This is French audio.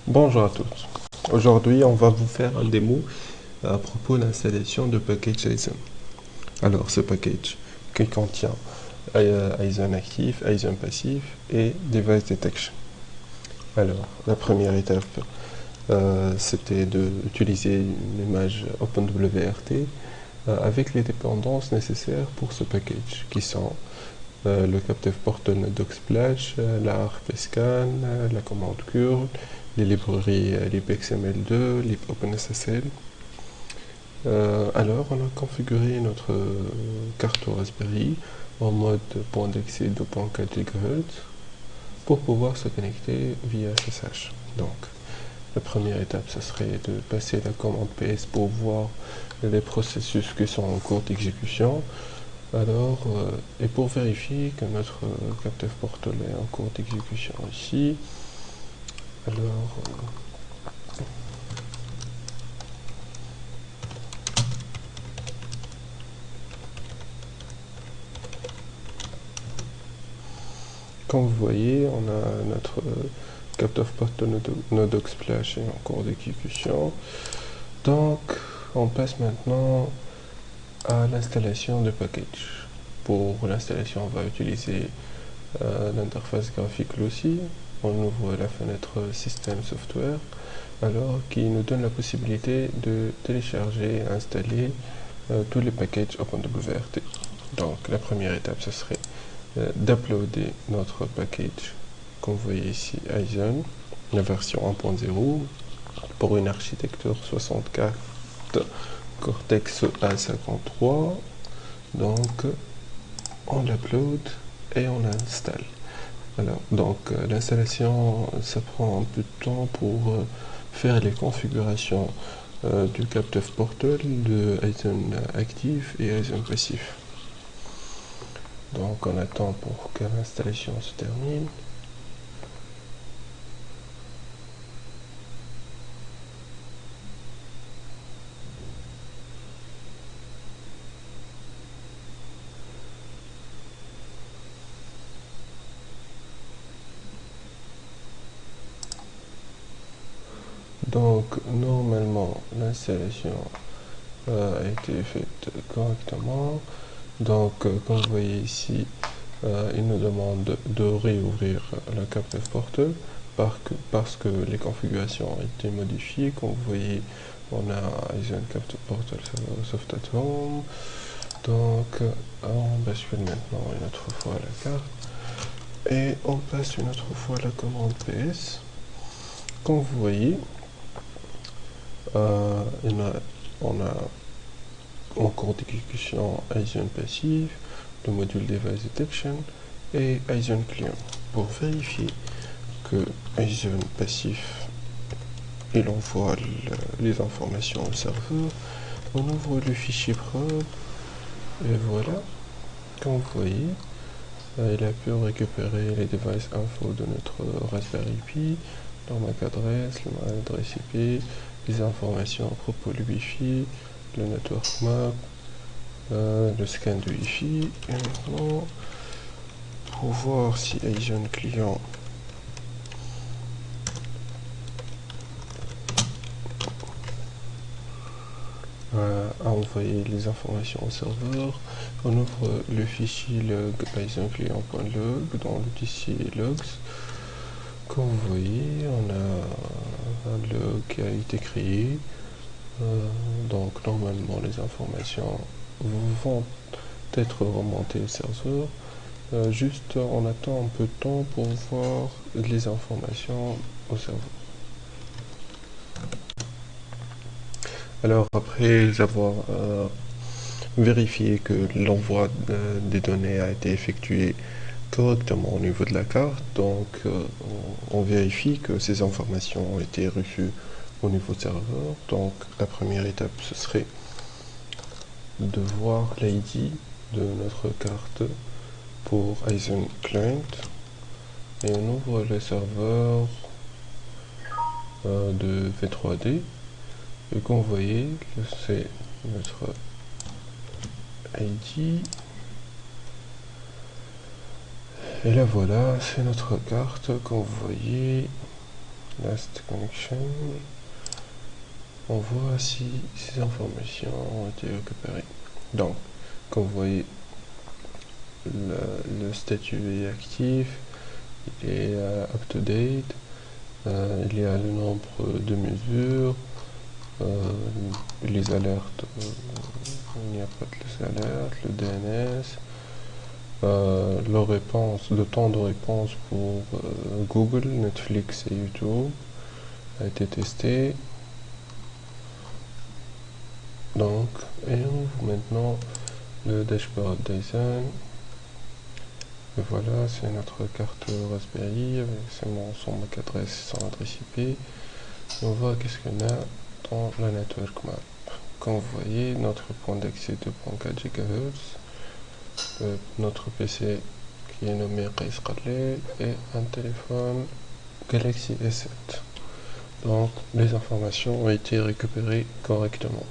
Bonjour à tous. Aujourd'hui, on va vous faire un démo à propos de l'installation de package ISON. Alors, ce package qui contient ISON actif, ISON passif et device detection. Alors, la première étape, c'était d'utiliser une image OpenWRT avec les dépendances nécessaires pour ce package, qui sont le captive portal docsplash, la RPScan, la commande curl, les librairies libxml2, libOpenSSL. Alors, on a configuré notre carte Raspberry en mode .exe 2.4 GHz pour pouvoir se connecter via SSH. Donc, la première étape, ce serait de passer la commande ps pour voir les processus qui sont en cours d'exécution. Alors, et pour vérifier que notre captive portal est en cours d'exécution ici, alors comme vous voyez, on a notre captive portal nodocsplash est en cours d'exécution. Donc, on passe maintenant à l'installation de package. Pour l'installation, on va utiliser l'interface graphique Loci. On ouvre la fenêtre System Software, alors qui nous donne la possibilité de télécharger et installer tous les packages OpenWRT. Donc la première étape, ce serait d'uploader notre package, comme vous voyez ici, ISON, la version 1.0, pour une architecture 64 Cortex A53. Donc on l'upload et on l'installe. Alors, donc l'installation, ça prend un peu de temps pour faire les configurations du captive portal, de ISON actif et ISON passif. Donc on attend pour que l'installation se termine. Donc normalement l'installation a été faite correctement. Donc comme vous voyez ici, il nous demande de réouvrir la captive portal parce que les configurations ont été modifiées. Comme vous voyez, on a ISON captive portal soft at home. Donc on bascule maintenant une autre fois à la carte et on passe une autre fois à la commande ps. Comme vous voyez, on a en cours d'exécution ISON passif, le module device detection et ISON client. Pour vérifier que ISON passif il envoie les informations au serveur, on ouvre le fichier prod et voilà, comme vous voyez, il a pu récupérer les devices info de notre Raspberry Pi, leur MAC adresse, le MAC adresse IP, les informations à propos du Wi-Fi, le network map, le scan du Wi-Fi. Et maintenant, pour voir si ISON client a envoyé les informations au serveur, on ouvre le fichier log isonclient.log dans le dossier logs. Comme vous voyez, on a un log qui a été créé. Donc normalement les informations vont être remontées au serveur. Juste on attend un peu de temps pour voir les informations au serveur. Alors après avoir vérifié que l'envoi des données a été effectué correctement au niveau de la carte, donc on vérifie que ces informations ont été reçues au niveau serveur. Donc la première étape, ce serait de voir l'ID de notre carte pour ISON Client et on ouvre le serveur de V3D et comme vous voyez, c'est notre ID et là voilà, c'est notre carte comme vous voyez. Last connection. On voit si ces informations ont été récupérées. Donc, comme vous voyez, le statut est actif, il est up-to-date, il y a le nombre de mesures, les alertes, il n'y a pas de les alertes, le DNS, le temps de réponse pour Google, Netflix et YouTube a été testé. Donc, et on ouvre maintenant le dashboard Dyson. Et voilà, c'est notre carte Raspberry avec son MAC adresse, son adresse IP. Et on voit qu'est-ce qu'on a dans la network map. Comme vous voyez, notre point d'accès 2.4 GHz, notre PC qui est nommé Qais Qarlel et un téléphone Galaxy S7. Donc les informations ont été récupérées correctement.